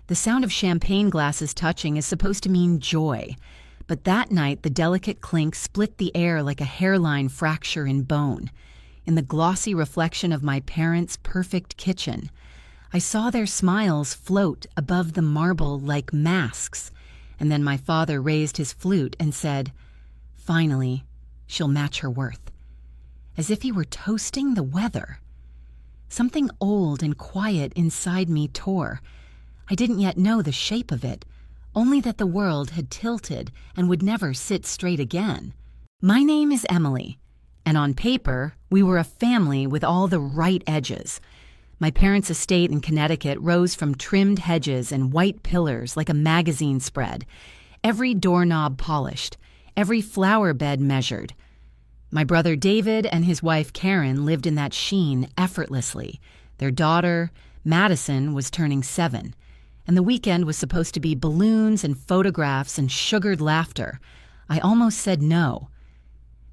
The sound of champagne glasses touching is supposed to mean joy, but that night the delicate clink split the air like a hairline fracture in bone. In the glossy reflection of my parents' perfect kitchen, I saw their smiles float above the marble like masks, and then my father raised his flute and said, "Finally, she'll match her worth," as if he were toasting the weather. Something old and quiet inside me tore. I didn't yet know the shape of it, only that the world had tilted and would never sit straight again. My name is Emily, and on paper, we were a family with all the right edges. My parents' estate in Connecticut rose from trimmed hedges and white pillars like a magazine spread, every doorknob polished, every flower bed measured. My brother David and his wife Karen lived in that sheen effortlessly. Their daughter, Madison, was turning 7, and the weekend was supposed to be balloons and photographs and sugared laughter. I almost said no.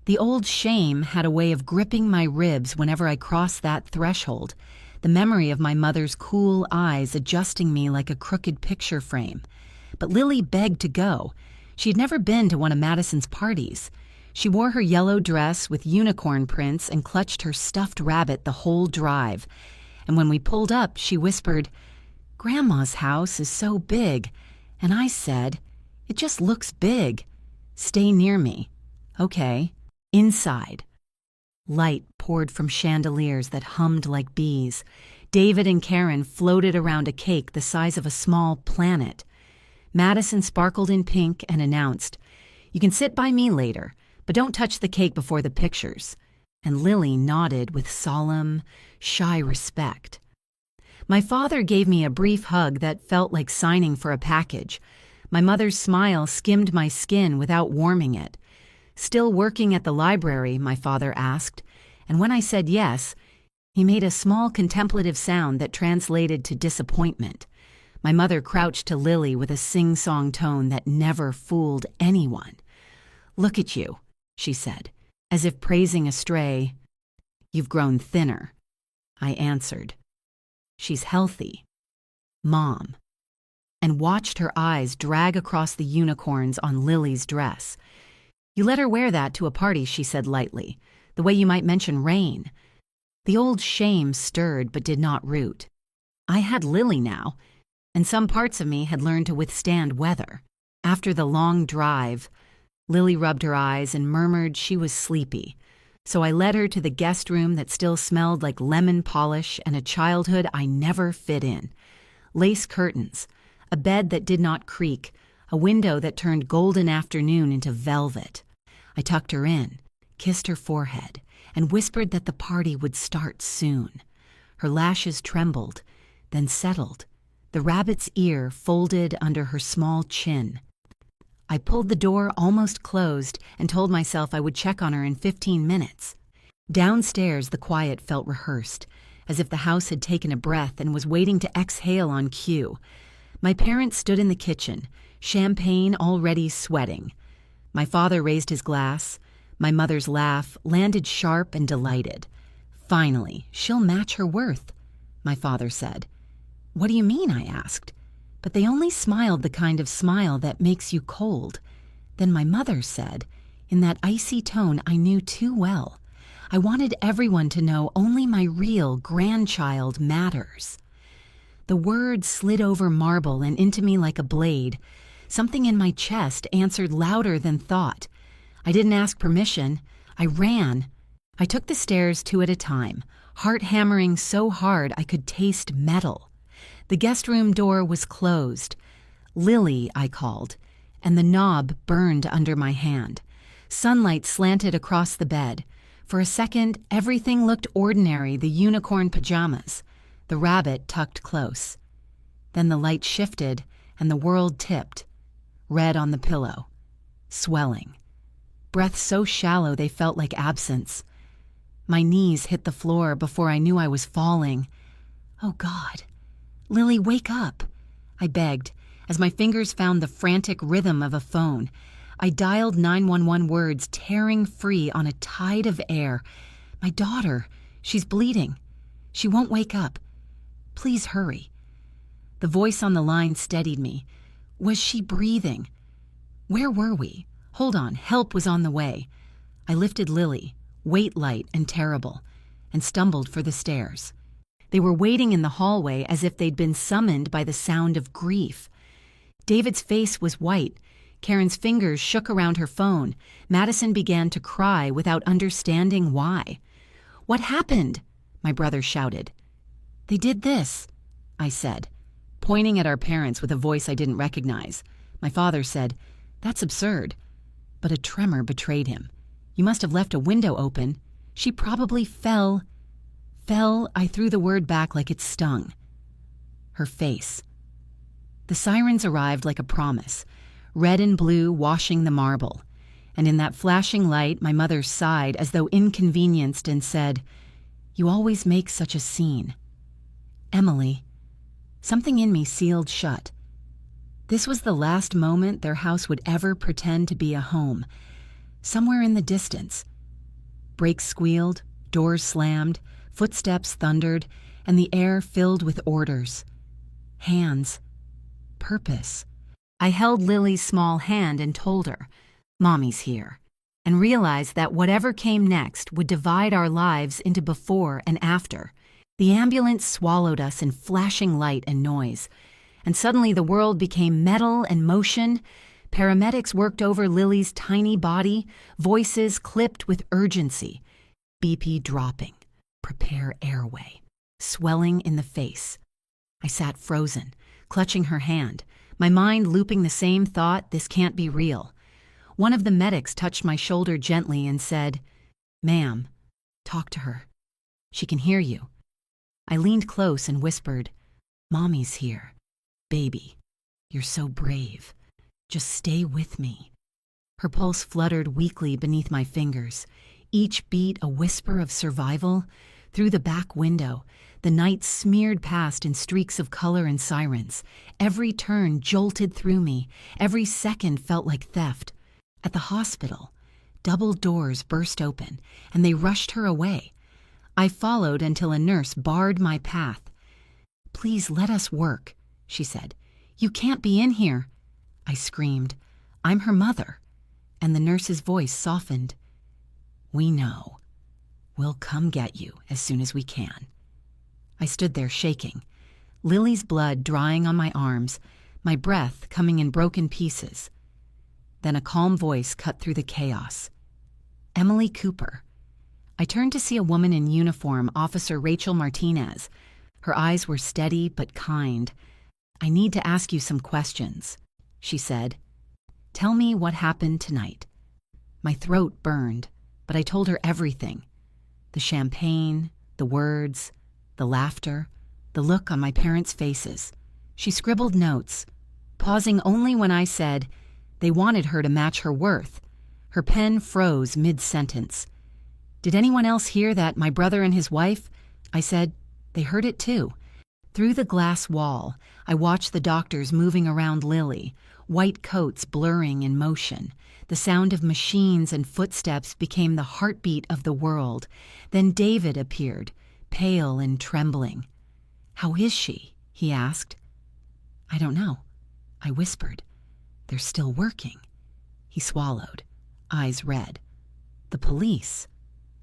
The old shame had a way of gripping my ribs whenever I crossed that threshold, the memory of my mother's cool eyes adjusting me like a crooked picture frame. But Lily begged to go. She had never been to one of Madison's parties. She wore her yellow dress with unicorn prints and clutched her stuffed rabbit the whole drive. And when we pulled up, she whispered, "Grandma's house is so big." And I said, "It just looks big. Stay near me." Okay. Inside. Light poured from chandeliers that hummed like bees. David and Karen floated around a cake the size of a small planet. Madison sparkled in pink and announced, "You can sit by me later, but don't touch the cake before the pictures." And Lily nodded with solemn, shy respect. My father gave me a brief hug that felt like signing for a package. My mother's smile skimmed my skin without warming it. "Still working at the library?" my father asked, and when I said yes, he made a small contemplative sound that translated to disappointment. My mother crouched to Lily with a sing-song tone that never fooled anyone. "Look at you," she said, as if praising a stray. "You've grown thinner." I answered, "She's healthy, Mom," and watched her eyes drag across the unicorns on Lily's dress. "You let her wear that to a party," she said lightly, "the way you might mention rain." The old shame stirred but did not root. I had Lily now, and some parts of me had learned to withstand weather. After the long drive, Lily rubbed her eyes and murmured she was sleepy, so I led her to the guest room that still smelled like lemon polish and a childhood I never fit in. Lace curtains, a bed that did not creak, a window that turned golden afternoon into velvet. I tucked her in, kissed her forehead, and whispered that the party would start soon. Her lashes trembled, then settled, the rabbit's ear folded under her small chin. I pulled the door almost closed and told myself I would check on her in 15 minutes. Downstairs, the quiet felt rehearsed, as if the house had taken a breath and was waiting to exhale on cue. My parents stood in the kitchen, champagne already sweating. My father raised his glass. My mother's laugh landed sharp and delighted. "Finally, she'll match her worth," my father said. "What do you mean?" I asked. But they only smiled the kind of smile that makes you cold. Then my mother said, in that icy tone I knew too well, I wanted everyone to know only my real grandchild matters. The words slid over marble and into me like a blade. Something in my chest answered louder than thought. I didn't ask permission. I ran. I took the stairs 2 at a time, heart hammering so hard I could taste metal. The guest room door was closed. "Lily," I called, and the knob burned under my hand. Sunlight slanted across the bed. For a second, everything looked ordinary, the unicorn pajamas, the rabbit tucked close. Then the light shifted, and the world tipped. Red on the pillow. Swelling. Breaths so shallow they felt like absence. My knees hit the floor before I knew I was falling. "Oh, God. Lily, wake up," I begged, as my fingers found the frantic rhythm of a phone. I dialed 911 words, tearing free on a tide of air. "My daughter. She's bleeding. She won't wake up. Please hurry." The voice on the line steadied me. Was she breathing? Where were we? Hold on, help was on the way. I lifted Lily, weight light and terrible, and stumbled for the stairs. They were waiting in the hallway as if they'd been summoned by the sound of grief. David's face was white. Karen's fingers shook around her phone. Madison began to cry without understanding why. "What happened?" my brother shouted. "They did this," I said, pointing at our parents with a voice I didn't recognize. My father said, "That's absurd." But a tremor betrayed him. "You must have left a window open. She probably fell." "Fell," I threw the word back like it stung. Her face. The sirens arrived like a promise, red and blue washing the marble. And in that flashing light, my mother sighed as though inconvenienced and said, "You always make such a scene." Emily. Something in me sealed shut. This was the last moment their house would ever pretend to be a home. Somewhere in the distance. Brakes squealed, doors slammed, footsteps thundered, and the air filled with orders. Hands. Purpose. I held Lily's small hand and told her, "Mommy's here," and realized that whatever came next would divide our lives into before and after. The ambulance swallowed us in flashing light and noise, and suddenly the world became metal and motion. Paramedics worked over Lily's tiny body, voices clipped with urgency. BP dropping. Prepare airway. Swelling in the face. I sat frozen, clutching her hand, my mind looping the same thought, "This can't be real." One of the medics touched my shoulder gently and said, "Ma'am, talk to her. She can hear you." I leaned close and whispered, "Mommy's here. Baby, you're so brave. Just stay with me." Her pulse fluttered weakly beneath my fingers, each beat a whisper of survival. Through the back window, the night smeared past in streaks of color and sirens. Every turn jolted through me. Every second felt like theft. At the hospital, double doors burst open, and they rushed her away. I followed until a nurse barred my path. "Please let us work," she said. "You can't be in here." I screamed, "I'm her mother." And the nurse's voice softened. "We know. We'll come get you as soon as we can." I stood there shaking, Lily's blood drying on my arms, my breath coming in broken pieces. Then a calm voice cut through the chaos. "Emily Cooper." I turned to see a woman in uniform, Officer Rachel Martinez. Her eyes were steady but kind. "I need to ask you some questions," she said. "Tell me what happened tonight." My throat burned, but I told her everything. The champagne, the words, the laughter, the look on my parents' faces. She scribbled notes, pausing only when I said they wanted her to match her worth. Her pen froze mid-sentence. "Did anyone else hear that, my brother and his wife?" I said. They heard it too. Through the glass wall, I watched the doctors moving around Lily, white coats blurring in motion. The sound of machines and footsteps became the heartbeat of the world. Then David appeared, pale and trembling. "How is she?" he asked. "I don't know," I whispered. "They're still working." He swallowed, eyes red. "The police.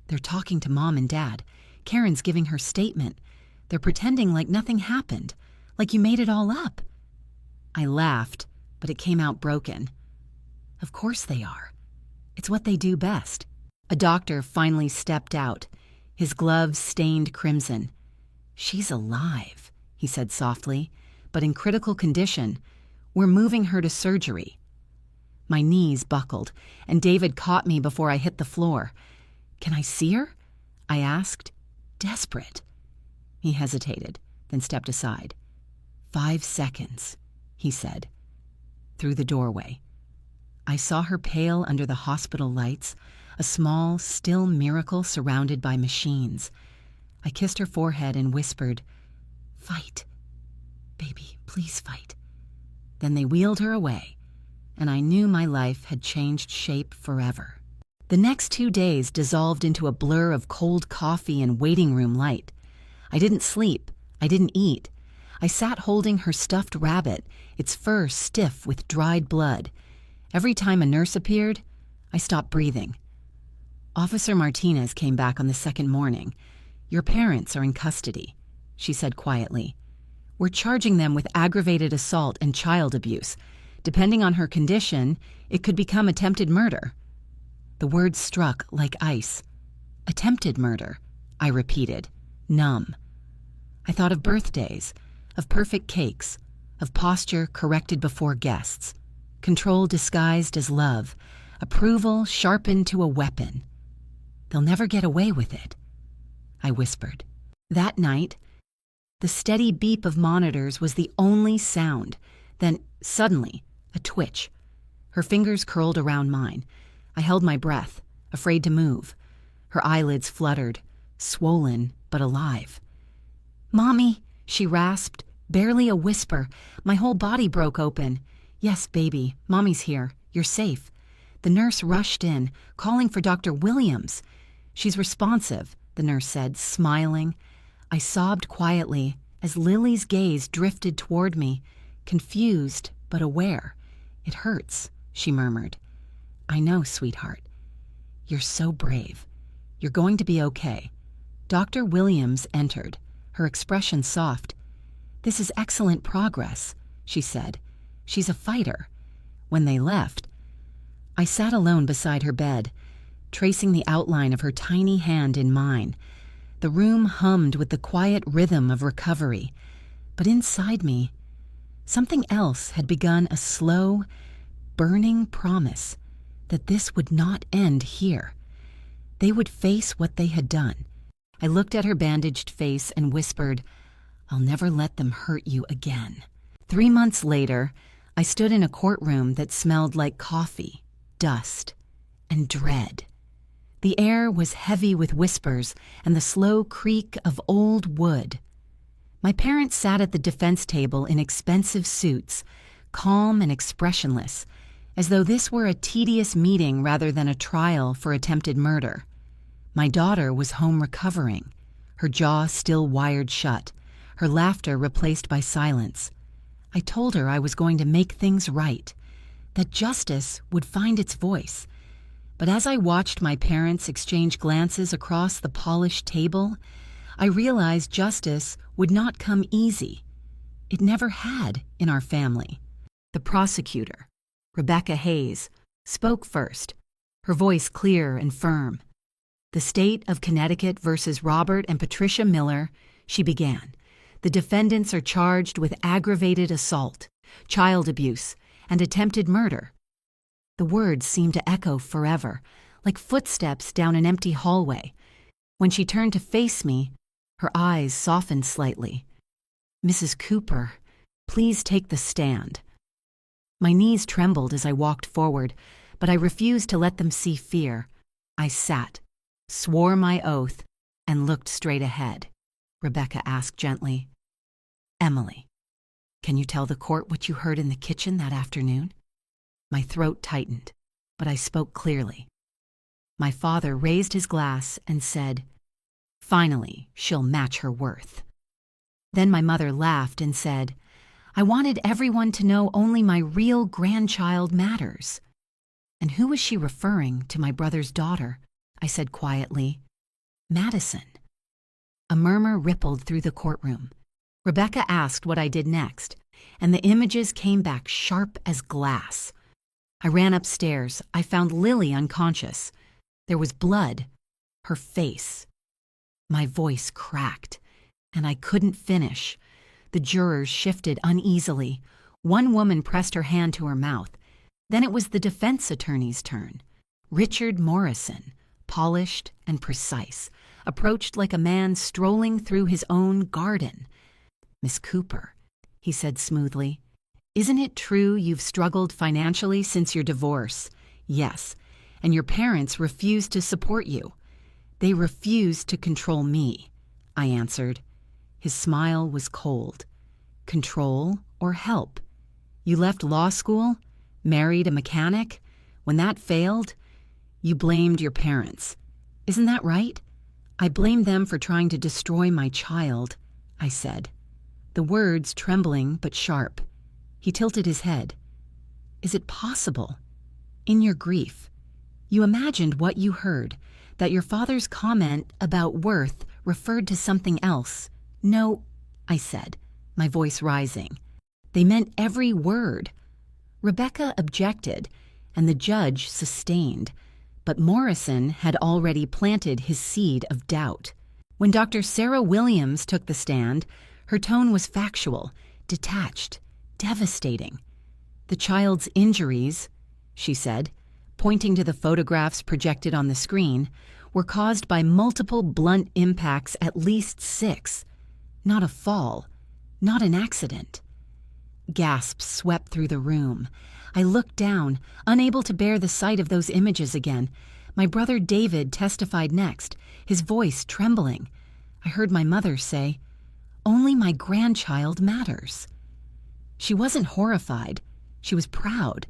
They're talking to Mom and Dad. Karen's giving her statement. They're pretending like nothing happened, like you made it all up." I laughed, but it came out broken. "Of course they are. It's what they do best." A doctor finally stepped out, his gloves stained crimson. "She's alive," he said softly, "but in critical condition. We're moving her to surgery." My knees buckled, and David caught me before I hit the floor. "Can I see her?" I asked, desperate. He hesitated, then stepped aside. 5 seconds, he said. Through the doorway. I saw her pale under the hospital lights, a small, still miracle surrounded by machines. I kissed her forehead and whispered, "Fight. Baby, please fight." Then they wheeled her away, and I knew my life had changed shape forever. The next 2 days dissolved into a blur of cold coffee and waiting room light. I didn't sleep. I didn't eat. I sat holding her stuffed rabbit, its fur stiff with dried blood. Every time a nurse appeared, I stopped breathing. Officer Martinez came back on the second morning. "Your parents are in custody," she said quietly. "We're charging them with aggravated assault and child abuse. Depending on her condition, it could become attempted murder." The words struck like ice. "Attempted murder," I repeated, numb. I thought of birthdays, of perfect cakes, of posture corrected before guests, control disguised as love, approval sharpened to a weapon. "They'll never get away with it," I whispered. That night, the steady beep of monitors was the only sound. Then, suddenly, a twitch. Her fingers curled around mine. I held my breath, afraid to move. Her eyelids fluttered, swollen but alive. "Mommy," she rasped, barely a whisper. My whole body broke open. "Yes, baby, Mommy's here. You're safe." The nurse rushed in, calling for Dr. Williams. "She's responsive," the nurse said, smiling. I sobbed quietly as Lily's gaze drifted toward me, confused but aware. "It hurts," she murmured. "I know, sweetheart. You're so brave. You're going to be okay." Dr. Williams entered, her expression soft. "This is excellent progress," she said. "She's a fighter." When they left, I sat alone beside her bed, tracing the outline of her tiny hand in mine. The room hummed with the quiet rhythm of recovery, but inside me, something else had begun a slow, burning promise that this would not end here. They would face what they had done. I looked at her bandaged face and whispered, "I'll never let them hurt you again." 3 months later, I stood in a courtroom that smelled like coffee, dust, and dread. The air was heavy with whispers and the slow creak of old wood. My parents sat at the defense table in expensive suits, calm and expressionless, as though this were a tedious meeting rather than a trial for attempted murder. My daughter was home recovering, her jaw still wired shut, her laughter replaced by silence. I told her I was going to make things right, that justice would find its voice. But as I watched my parents exchange glances across the polished table, I realized justice would not come easy. It never had in our family. The prosecutor, Rebecca Hayes, spoke first, her voice clear and firm. "The state of Connecticut versus Robert and Patricia Miller," she began. "The defendants are charged with aggravated assault, child abuse, and attempted murder." The words seemed to echo forever, like footsteps down an empty hallway. When she turned to face me, her eyes softened slightly. "Mrs. Cooper, please take the stand." My knees trembled as I walked forward, but I refused to let them see fear. I sat, swore my oath, and looked straight ahead. Rebecca asked gently, "Emily, can you tell the court what you heard in the kitchen that afternoon?" My throat tightened, but I spoke clearly. My father raised his glass and said, "Finally, she'll match her worth." Then my mother laughed and said, "I wanted everyone to know only my real grandchild matters." "And who was she referring to my brother's daughter?" I said quietly. "Madison." A murmur rippled through the courtroom. Rebecca asked what I did next, and the images came back sharp as glass. I ran upstairs. I found Lily unconscious. There was blood. Her face. My voice cracked, and I couldn't finish. The jurors shifted uneasily. One woman pressed her hand to her mouth. Then it was the defense attorney's turn. Richard Morrison, polished and precise, approached like a man strolling through his own garden. "Miss Cooper," he said smoothly, "isn't it true you've struggled financially since your divorce?" "Yes, and your parents refused to support you." "They refused to control me," I answered. His smile was cold. "Control or help? You left law school, married a mechanic. When that failed, you blamed your parents. Isn't that right?" "I blamed them for trying to destroy my child," I said. the words trembling but sharp. He tilted his head. Is it possible? In your grief, you imagined what you heard, that your father's comment about worth referred to something else. No, I said, my voice rising. They meant every word. Rebecca objected, and the judge sustained, but Morrison had already planted his seed of doubt. When Dr. Sarah Williams took the stand, her tone was factual, detached, devastating. The child's injuries, she said, pointing to the photographs projected on the screen, were caused by multiple blunt impacts, at least 6. Not a fall, not an accident. Gasps swept through the room. I looked down, unable to bear the sight of those images again. My brother David testified next, his voice trembling. I heard my mother say, "Only my grandchild matters." She wasn't horrified. She was proud.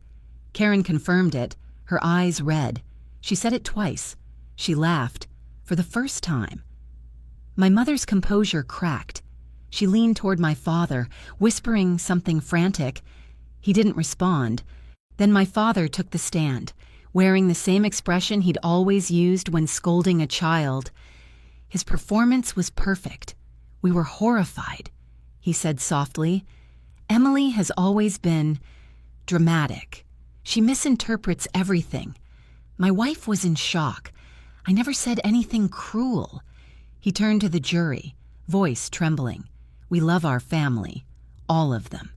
Karen confirmed it, her eyes red. She said it twice. She laughed, for the first time. My mother's composure cracked. She leaned toward my father, whispering something frantic. He didn't respond. Then my father took the stand, wearing the same expression he'd always used when scolding a child. His performance was perfect. We were horrified. He said softly, "Emily has always been dramatic. She misinterprets everything. My wife was in shock. I never said anything cruel." He turned to the jury, voice trembling. "We love our family, all of them."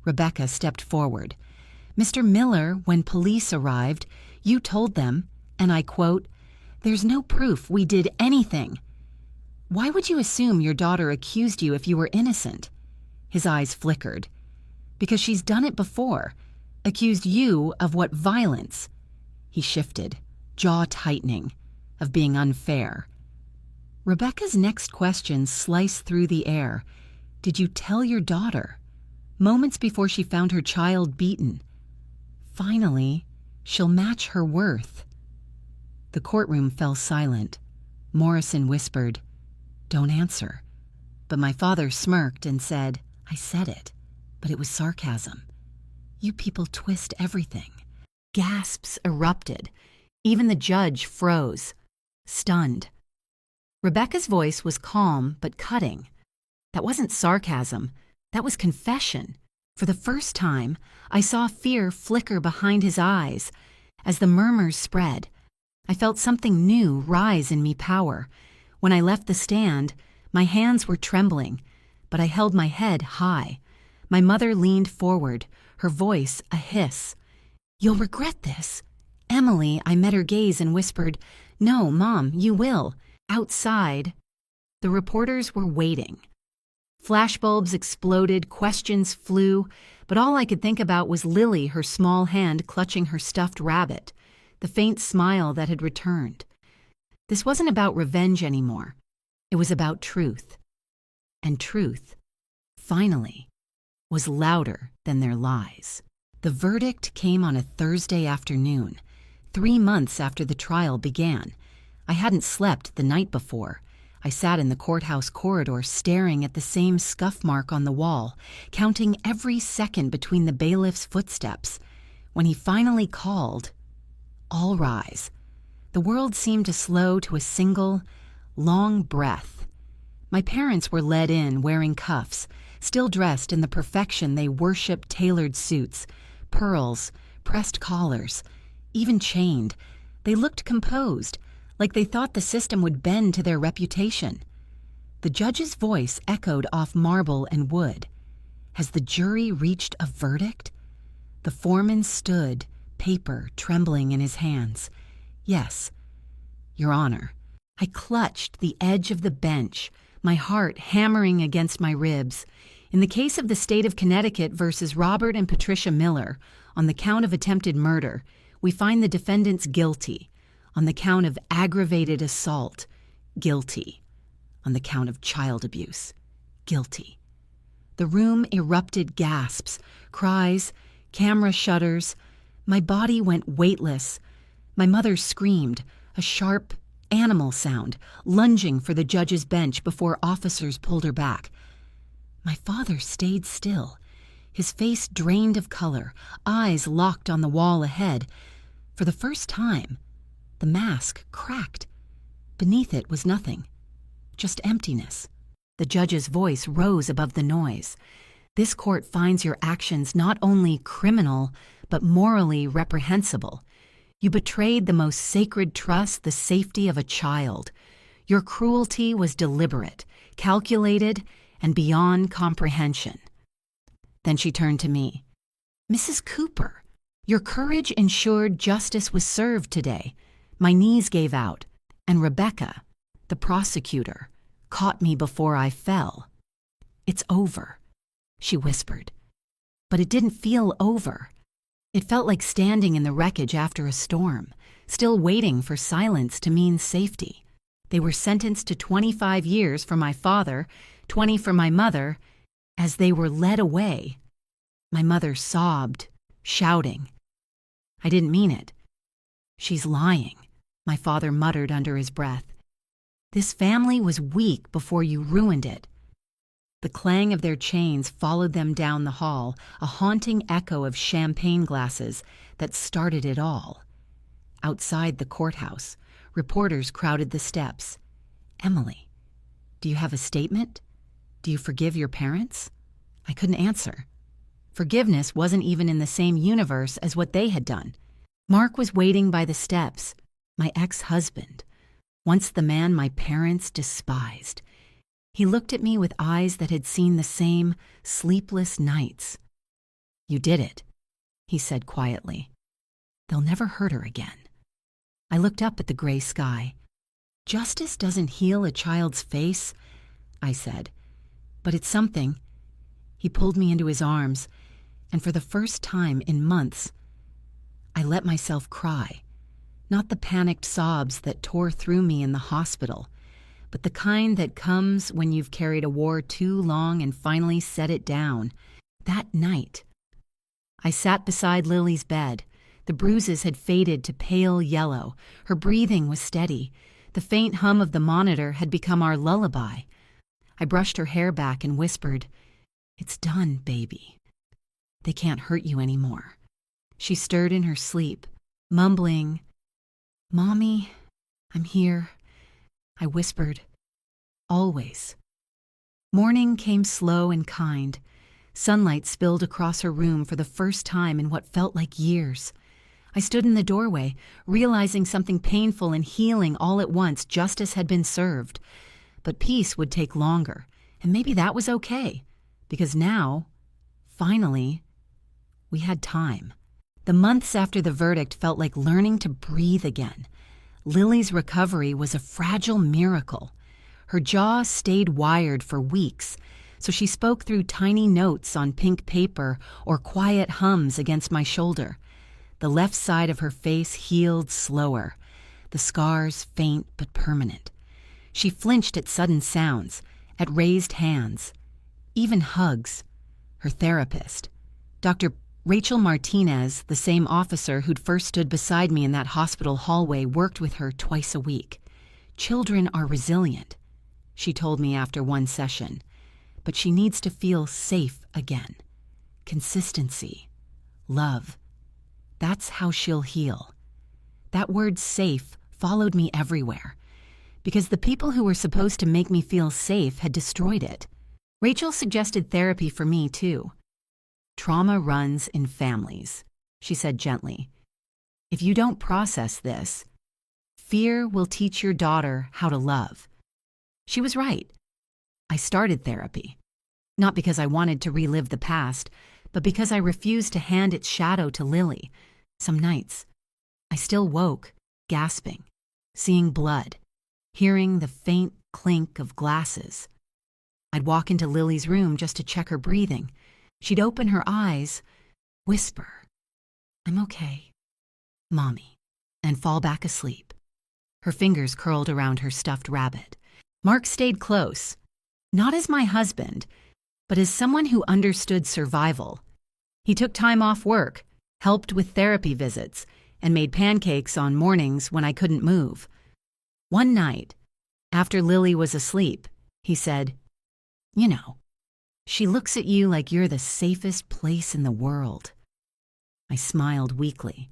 Rebecca stepped forward. "Mr. Miller, when police arrived, you told them, and I quote, 'There's no proof we did anything.' Why would you assume your daughter accused you if you were innocent?" His eyes flickered. "Because she's done it before. Accused you of what violence?" He shifted, jaw tightening, of being unfair. Rebecca's next question sliced through the air. "Did you tell your daughter?" Moments before she found her child beaten. Finally, she'll match her worth. The courtroom fell silent. Morrison whispered, "Don't answer." But my father smirked and said, "I said it, but it was sarcasm. You people twist everything." Gasps erupted. Even the judge froze, stunned. Rebecca's voice was calm but cutting. That wasn't sarcasm. That was confession. For the first time, I saw fear flicker behind his eyes. As the murmurs spread, I felt something new rise in me power. When I left the stand, my hands were trembling, but I held my head high. My mother leaned forward, her voice a hiss. "You'll regret this." "Emily," I met her gaze and whispered, "No, Mom, you will." Outside, the reporters were waiting. Flashbulbs exploded, questions flew, but all I could think about was Lily, her small hand clutching her stuffed rabbit, the faint smile that had returned. This wasn't about revenge anymore. It was about truth. And truth, finally, was louder than their lies. The verdict came on a Thursday afternoon, 3 months after the trial began. I hadn't slept the night before. I sat in the courthouse corridor staring at the same scuff mark on the wall, counting every second between the bailiff's footsteps. When he finally called, "All rise," the world seemed to slow to a single, long breath. My parents were led in wearing cuffs, still dressed in the perfection they worshipped, tailored suits, pearls, pressed collars, even chained. They looked composed, like they thought the system would bend to their reputation. The judge's voice echoed off marble and wood. Has the jury reached a verdict? The foreman stood, paper trembling in his hands. "Yes, Your Honor." I clutched the edge of the bench, my heart hammering against my ribs. In the case of the state of Connecticut versus Robert and Patricia Miller, on the count of attempted murder, we find the defendants guilty. On the count of aggravated assault, guilty. On the count of child abuse, guilty. The room erupted gasps, cries, camera shutters. My body went weightless. My mother screamed, a sharp animal sound, lunging for the judge's bench before officers pulled her back. My father stayed still, his face drained of color, eyes locked on the wall ahead. For the first time, the mask cracked. Beneath it was nothing, just emptiness. The judge's voice rose above the noise. This court finds your actions not only criminal, but morally reprehensible. You betrayed the most sacred trust, the safety of a child. Your cruelty was deliberate, calculated, and beyond comprehension. Then she turned to me. Mrs. Cooper, your courage ensured justice was served today. My knees gave out, and Rebecca, the prosecutor, caught me before I fell. It's over, she whispered. But it didn't feel over. It felt like standing in the wreckage after a storm, still waiting for silence to mean safety. They were sentenced to 25 years for my father, 20 for my mother. As they were led away, my mother sobbed, shouting. I didn't mean it. She's lying, my father muttered under his breath. This family was weak before you ruined it. The clang of their chains followed them down the hall, a haunting echo of champagne glasses that started it all. Outside the courthouse, reporters crowded the steps. Emily, do you have a statement? Do you forgive your parents? I couldn't answer. Forgiveness wasn't even in the same universe as what they had done. Mark was waiting by the steps, my ex-husband, once the man my parents despised. He looked at me with eyes that had seen the same sleepless nights. You did it, he said quietly. They'll never hurt her again. I looked up at the gray sky. Justice doesn't heal a child's face, I said, but it's something. He pulled me into his arms, and for the first time in months, I let myself cry. Not the panicked sobs that tore through me in the hospital, but the kind that comes when you've carried a war too long and finally set it down. That night, I sat beside Lily's bed. The bruises had faded to pale yellow. Her breathing was steady. The faint hum of the monitor had become our lullaby. I brushed her hair back and whispered, "It's done, baby. They can't hurt you anymore." She stirred in her sleep, mumbling, "Mommy, I'm here." I whispered, "Always." Morning came slow and kind. Sunlight spilled across her room for the first time in what felt like years. I stood in the doorway, realizing something painful and healing all at once. Justice had been served. But peace would take longer, and maybe that was okay, because now, finally, we had time. The months after the verdict felt like learning to breathe again. Lily's recovery was a fragile miracle. Her jaw stayed wired for weeks, so she spoke through tiny notes on pink paper or quiet hums against my shoulder. The left side of her face healed slower, the scars faint but permanent. She flinched at sudden sounds, at raised hands, even hugs. Her therapist, Dr. Rachel Martinez, the same officer who'd first stood beside me in that hospital hallway, worked with her twice a week. Children are resilient, she told me after one session, but she needs to feel safe again. Consistency, love. That's how she'll heal. That word safe followed me everywhere, because the people who were supposed to make me feel safe had destroyed it. Rachel suggested therapy for me, too. Trauma runs in families, she said gently. If you don't process this, fear will teach your daughter how to love. She was right. I started therapy, not because I wanted to relive the past, but because I refused to hand its shadow to Lily. Some nights, I still woke, gasping, seeing blood, hearing the faint clink of glasses. I'd walk into Lily's room just to check her breathing. She'd open her eyes, whisper, "I'm okay, Mommy," and fall back asleep. Her fingers curled around her stuffed rabbit. Mark stayed close, not as my husband, but as someone who understood survival. He took time off work, helped with therapy visits, and made pancakes on mornings when I couldn't move. One night, after Lily was asleep, he said, "You know, She looks at you like you're the safest place in the world. I smiled weakly.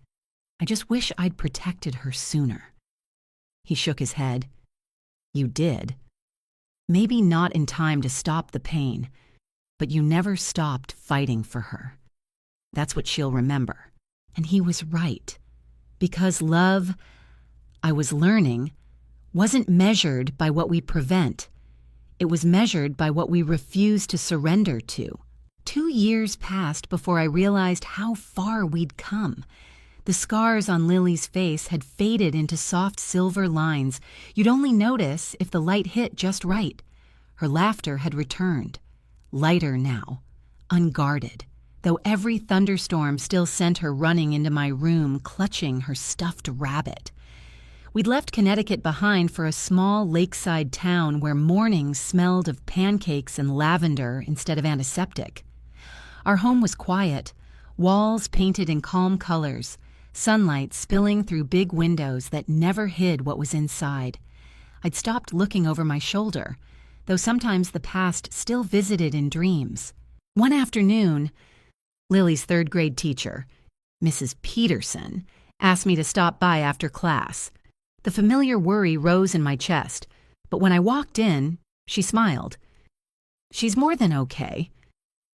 I just wish I'd protected her sooner. He shook his head. You did. Maybe not in time to stop the pain, but you never stopped fighting for her. That's what she'll remember. And he was right. Because love, I was learning, wasn't measured by what we prevent. It was measured by what we refuse to surrender to. 2 years passed before I realized how far we'd come. The scars on Lily's face had faded into soft silver lines you'd only notice if the light hit just right. Her laughter had returned, lighter now, unguarded, though every thunderstorm still sent her running into my room, clutching her stuffed rabbit. We'd left Connecticut behind for a small lakeside town where mornings smelled of pancakes and lavender instead of antiseptic. Our home was quiet, walls painted in calm colors, sunlight spilling through big windows that never hid what was inside. I'd stopped looking over my shoulder, though sometimes the past still visited in dreams. One afternoon, Lily's third-grade teacher, Mrs. Peterson, asked me to stop by after class. The familiar worry rose in my chest, but when I walked in, she smiled. "She's more than okay,"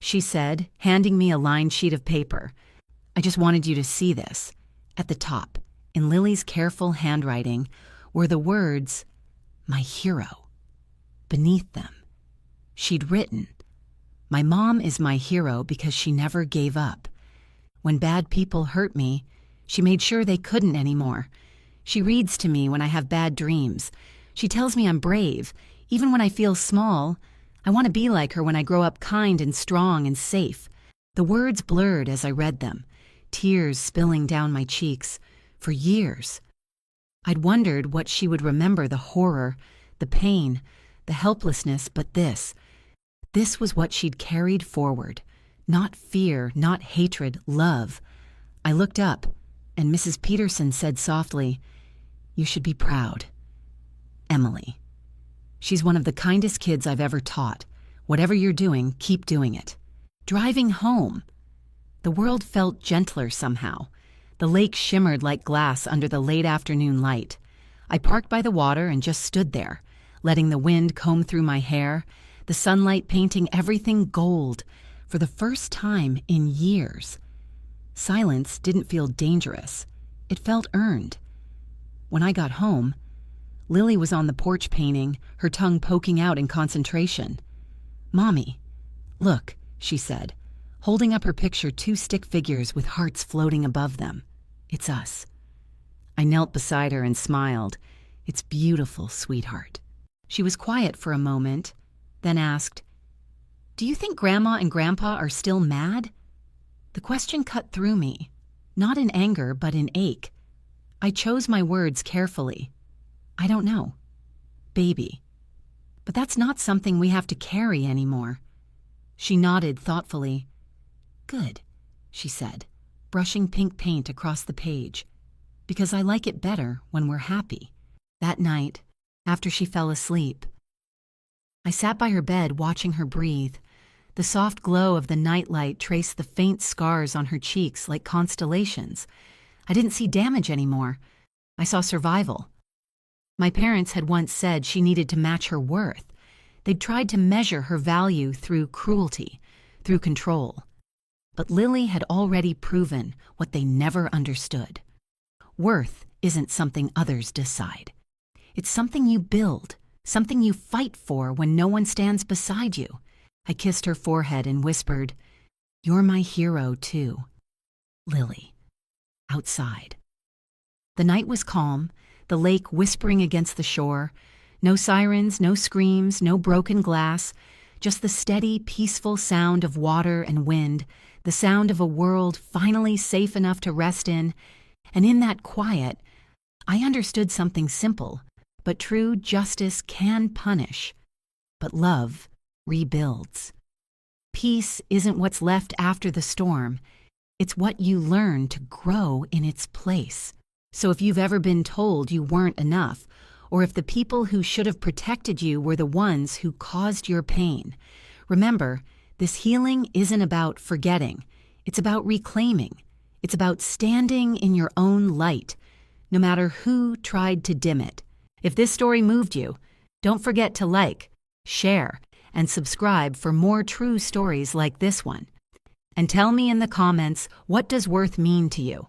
she said, handing me a lined sheet of paper. "I just wanted you to see this." At the top, in Lily's careful handwriting, were the words, "My hero." Beneath them, she'd written, "My mom is my hero because she never gave up. When bad people hurt me, she made sure they couldn't anymore. She reads to me when I have bad dreams. She tells me I'm brave, even when I feel small. I want to be like her when I grow up kind and strong and safe." The words blurred as I read them, tears spilling down my cheeks. For years, I'd wondered what she would remember: the horror, the pain, the helplessness, but this was what she'd carried forward. Not fear, not hatred, love. I looked up, and Mrs. Peterson said softly, "You should be proud. Emily. She's one of the kindest kids I've ever taught. Whatever you're doing, keep doing it." Driving home, the world felt gentler somehow. The lake shimmered like glass under the late afternoon light. I parked by the water and just stood there, letting the wind comb through my hair, the sunlight painting everything gold for the first time in years. Silence didn't feel dangerous. It felt earned. When I got home, Lily was on the porch painting, her tongue poking out in concentration. "Mommy, look," she said, holding up her picture, 2 stick figures with hearts floating above them. "It's us." I knelt beside her and smiled. "It's beautiful, sweetheart." She was quiet for a moment, then asked, "Do you think Grandma and Grandpa are still mad?" The question cut through me, not in anger, but in ache. I chose my words carefully. "I don't know. Baby. But that's not something we have to carry anymore." She nodded thoughtfully. "Good," she said, brushing pink paint across the page, "because I like it better when we're happy." That night, after she fell asleep, I sat by her bed watching her breathe. The soft glow of the nightlight traced the faint scars on her cheeks like constellations. I didn't see damage anymore. I saw survival. My parents had once said she needed to match her worth. They'd tried to measure her value through cruelty, through control. But Lily had already proven what they never understood. Worth isn't something others decide. It's something you build, something you fight for when no one stands beside you. I kissed her forehead and whispered, "You're my hero, too, Lily." Outside. The night was calm, the lake whispering against the shore. No sirens, no screams, no broken glass, just the steady, peaceful sound of water and wind, the sound of a world finally safe enough to rest in. And in that quiet, I understood something simple, but true: justice can punish, but love rebuilds. Peace isn't what's left after the storm. It's what you learn to grow in its place. So if you've ever been told you weren't enough, or if the people who should have protected you were the ones who caused your pain, remember, This healing isn't about forgetting. It's about reclaiming. It's about standing in your own light, no matter who tried to dim it. If this story moved you, don't forget to like, share, and subscribe for more true stories like this one. And tell me in the comments, what does worth mean to you?